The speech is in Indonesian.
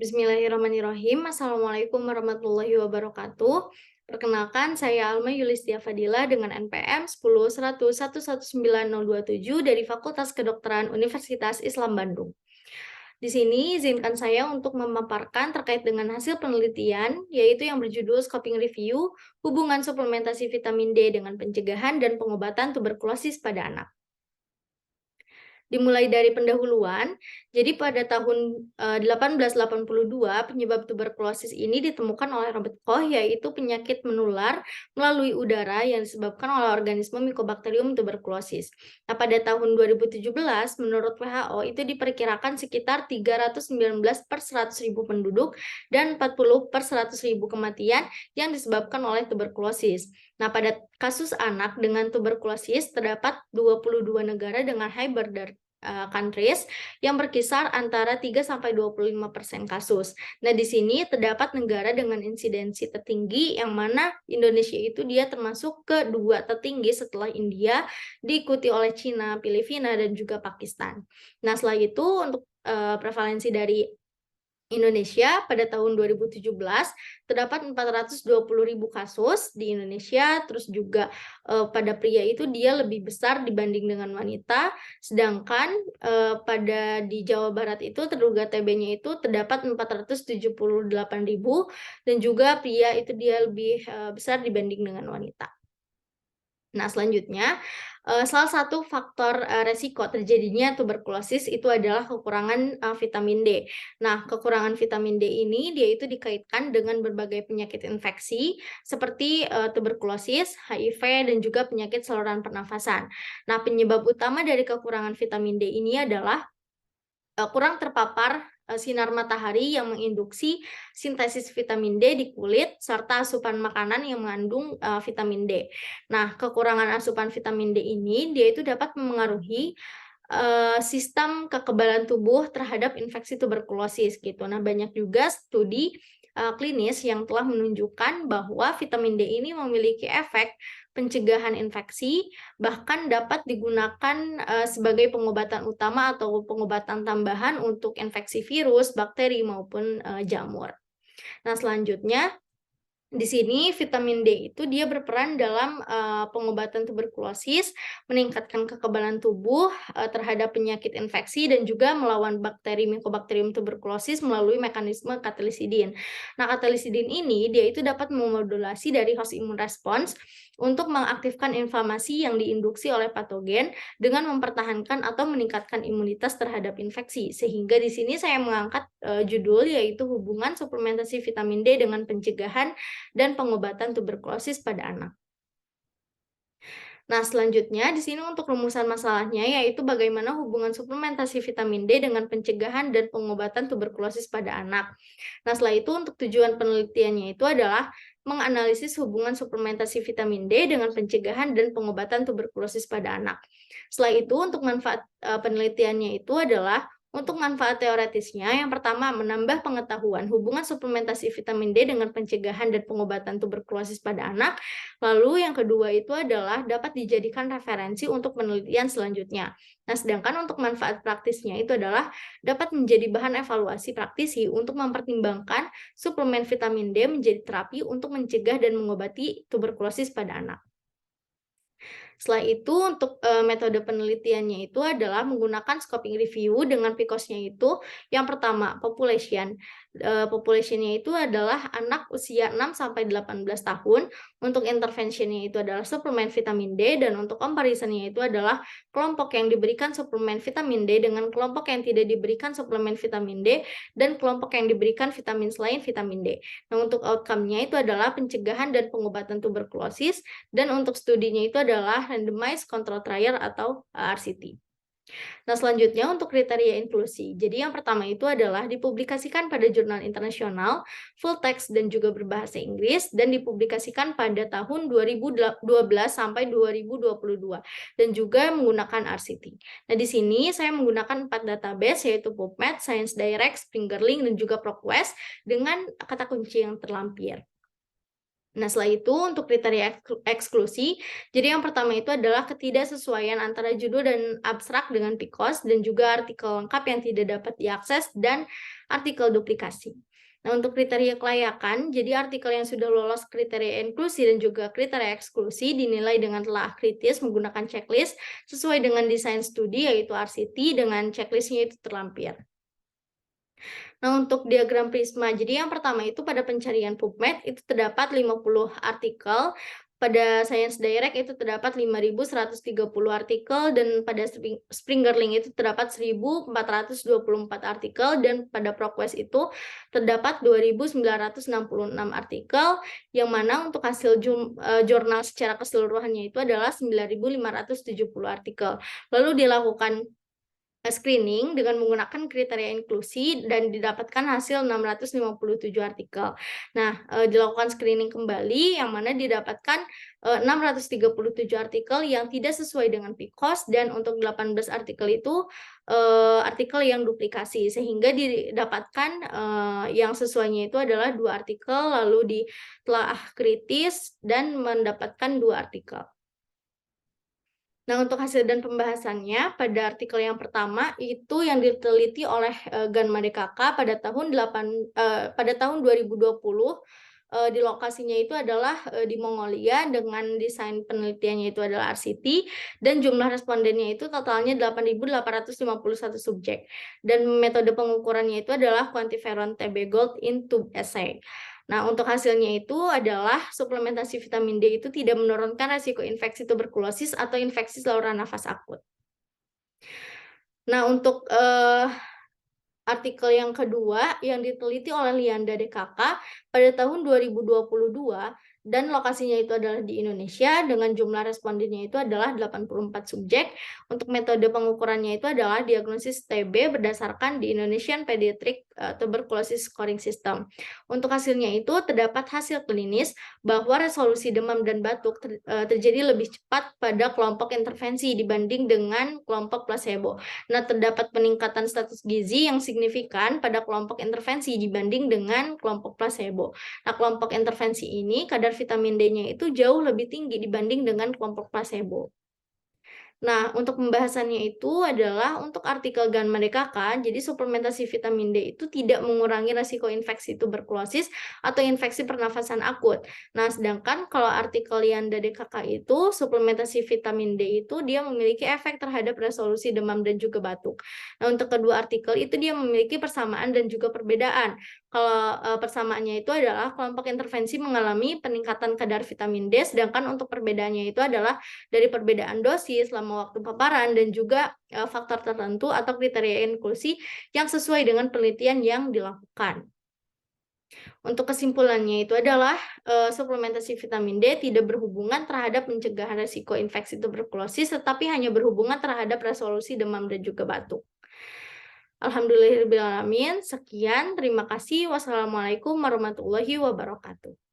Bismillahirrahmanirrahim. Assalamualaikum warahmatullahi wabarakatuh. Perkenalkan, saya Alma Yulistia Fadila dengan NPM 10.100.119.027 dari Fakultas Kedokteran Universitas Islam Bandung. Di sini izinkan saya untuk memaparkan terkait dengan hasil penelitian, yaitu yang berjudul Scoping Review, hubungan suplementasi vitamin D dengan pencegahan dan pengobatan tuberkulosis pada anak. Dimulai dari pendahuluan, jadi pada tahun 1882 penyebab tuberkulosis ini ditemukan oleh Robert Koch, yaitu penyakit menular melalui udara yang disebabkan oleh organisme Mycobacterium tuberculosis. Nah, pada tahun 2017 menurut WHO itu diperkirakan sekitar 319 per 100.000 penduduk dan 40 per 100.000 kematian yang disebabkan oleh tuberkulosis. Nah, pada kasus anak dengan tuberkulosis terdapat 22 negara dengan high border countries yang berkisar antara 3-25% kasus. Nah, di sini terdapat negara dengan insidensi tertinggi yang mana Indonesia itu dia termasuk kedua tertinggi setelah India, diikuti oleh Cina, Filipina, dan juga Pakistan. Nah, setelah itu untuk prevalensi dari Indonesia pada tahun 2017 terdapat 420.000 kasus di Indonesia, terus juga pada pria itu dia lebih besar dibanding dengan wanita, sedangkan pada di Jawa Barat itu terduga TB-nya itu terdapat 478.000 dan juga pria itu dia lebih besar dibanding dengan wanita. Nah, selanjutnya, salah satu faktor, resiko terjadinya tuberkulosis itu adalah kekurangan, vitamin D. Nah, kekurangan vitamin D ini dia itu dikaitkan dengan berbagai penyakit infeksi seperti, tuberkulosis, HIV, dan juga penyakit saluran pernafasan. Nah, penyebab utama dari kekurangan vitamin D ini adalah kurang terpapar sinar matahari yang menginduksi sintesis vitamin D di kulit, serta asupan makanan yang mengandung vitamin D. Nah, kekurangan asupan vitamin D ini dia itu dapat memengaruhi sistem kekebalan tubuh terhadap infeksi tuberkulosis gitu. Nah, banyak juga studi klinis yang telah menunjukkan bahwa vitamin D ini memiliki efek pencegahan infeksi, bahkan dapat digunakan sebagai pengobatan utama atau pengobatan tambahan untuk infeksi virus, bakteri, maupun jamur. Nah, selanjutnya di sini vitamin D itu dia berperan dalam pengobatan tuberkulosis, meningkatkan kekebalan tubuh terhadap penyakit infeksi dan juga melawan bakteri Mycobacterium tuberculosis melalui mekanisme katalisidin. Nah, katalisidin ini dia itu dapat memodulasi dari host imun response untuk mengaktifkan inflamasi yang diinduksi oleh patogen dengan mempertahankan atau meningkatkan imunitas terhadap infeksi. Sehingga di sini saya mengangkat judul yaitu hubungan suplementasi vitamin D dengan pencegahan dan pengobatan tuberkulosis pada anak. Nah, selanjutnya di sini untuk rumusan masalahnya yaitu bagaimana hubungan suplementasi vitamin D dengan pencegahan dan pengobatan tuberkulosis pada anak. Nah, setelah itu untuk tujuan penelitiannya itu adalah menganalisis hubungan suplementasi vitamin D dengan pencegahan dan pengobatan tuberkulosis pada anak. Setelah itu untuk manfaat penelitiannya itu adalah untuk manfaat teoretisnya, yang pertama menambah pengetahuan hubungan suplementasi vitamin D dengan pencegahan dan pengobatan tuberkulosis pada anak. Lalu yang kedua itu adalah dapat dijadikan referensi untuk penelitian selanjutnya. Nah, sedangkan untuk manfaat praktisnya itu adalah dapat menjadi bahan evaluasi praktisi untuk mempertimbangkan suplemen vitamin D menjadi terapi untuk mencegah dan mengobati tuberkulosis pada anak. Setelah itu untuk metode penelitiannya itu adalah menggunakan scoping review dengan PCOS-nya itu yang pertama population. Population-nya itu adalah anak usia 6-18 tahun. Untuk intervention-nya itu adalah suplemen vitamin D dan untuk comparison-nya itu adalah kelompok yang diberikan suplemen vitamin D dengan kelompok yang tidak diberikan suplemen vitamin D dan kelompok yang diberikan vitamin selain vitamin D. Nah, untuk outcome-nya itu adalah pencegahan dan pengobatan tuberkulosis dan untuk studinya itu adalah randomized control trial atau RCT. Nah, selanjutnya untuk kriteria inklusi. Jadi yang pertama itu adalah dipublikasikan pada jurnal internasional, full text dan juga berbahasa Inggris dan dipublikasikan pada tahun 2012 sampai 2022 dan juga menggunakan RCT. Nah, di sini saya menggunakan 4 database yaitu PubMed, Science Direct, Springerlink dan juga ProQuest dengan kata kunci yang terlampir. Nah, setelah itu untuk kriteria eksklusi, jadi yang pertama itu adalah ketidaksesuaian antara judul dan abstrak dengan PCOS dan juga artikel lengkap yang tidak dapat diakses dan artikel duplikasi. Nah, untuk kriteria kelayakan, jadi artikel yang sudah lolos kriteria inklusi dan juga kriteria eksklusi dinilai dengan telah kritis menggunakan checklist sesuai dengan desain studi yaitu RCT dengan checklistnya itu terlampir. Nah, untuk diagram prisma, jadi yang pertama itu pada pencarian PubMed itu terdapat 50 artikel, pada Science Direct itu terdapat 5.130 artikel, dan pada Springer Link itu terdapat 1.424 artikel, dan pada ProQuest itu terdapat 2.966 artikel, yang mana untuk hasil jurnal secara keseluruhannya itu adalah 9.570 artikel. Lalu dilakukan screening dengan menggunakan kriteria inklusi dan didapatkan hasil 657 artikel. Nah, dilakukan screening kembali yang mana didapatkan 637 artikel yang tidak sesuai dengan PCOS, dan untuk 18 artikel itu artikel yang duplikasi, sehingga didapatkan yang sesuainya itu adalah 2 artikel, lalu ditelaah kritis dan mendapatkan 2 artikel. Nah, untuk hasil dan pembahasannya, pada artikel yang pertama itu yang diteliti oleh Ganma DKK pada tahun 2020, di lokasinya itu adalah di Mongolia dengan desain penelitiannya itu adalah RCT, dan jumlah respondennya itu totalnya 8.851 subjek, dan metode pengukurannya itu adalah quantiferon TB Gold in tube assay. Nah, untuk hasilnya itu adalah suplementasi vitamin D itu tidak menurunkan resiko infeksi tuberkulosis atau infeksi saluran nafas akut. Nah, untuk artikel yang kedua yang diteliti oleh Lianda DKK pada tahun 2022, dan lokasinya itu adalah di Indonesia dengan jumlah respondennya itu adalah 84 subjek. Untuk metode pengukurannya itu adalah diagnosis TB berdasarkan di Indonesian Pediatric Tuberculosis Scoring System. Untuk hasilnya itu terdapat hasil klinis bahwa resolusi demam dan batuk terjadi lebih cepat pada kelompok intervensi dibanding dengan kelompok placebo. Nah, terdapat peningkatan status gizi yang signifikan pada kelompok intervensi dibanding dengan kelompok placebo. Nah, kelompok intervensi ini kadar vitamin D-nya itu jauh lebih tinggi dibanding dengan kelompok placebo. Nah, untuk pembahasannya itu adalah untuk artikel Ganma DKK, jadi suplementasi vitamin D itu tidak mengurangi resiko infeksi tuberkulosis atau infeksi pernafasan akut. Nah, sedangkan kalau artikel Lianda DKK itu suplementasi vitamin D itu dia memiliki efek terhadap resolusi demam dan juga batuk. Nah, untuk kedua artikel itu dia memiliki persamaan dan juga perbedaan. Kalau persamaannya itu adalah kelompok intervensi mengalami peningkatan kadar vitamin D, sedangkan untuk perbedaannya itu adalah dari perbedaan dosis, lama waktu paparan, dan juga faktor tertentu atau kriteria inklusi yang sesuai dengan penelitian yang dilakukan. Untuk kesimpulannya itu adalah suplementasi vitamin D tidak berhubungan terhadap pencegahan risiko infeksi tuberkulosis, tetapi hanya berhubungan terhadap resolusi demam dan juga batuk. Alhamdulillahirrahmanirrahim. Sekian, terima kasih. Wassalamualaikum warahmatullahi wabarakatuh.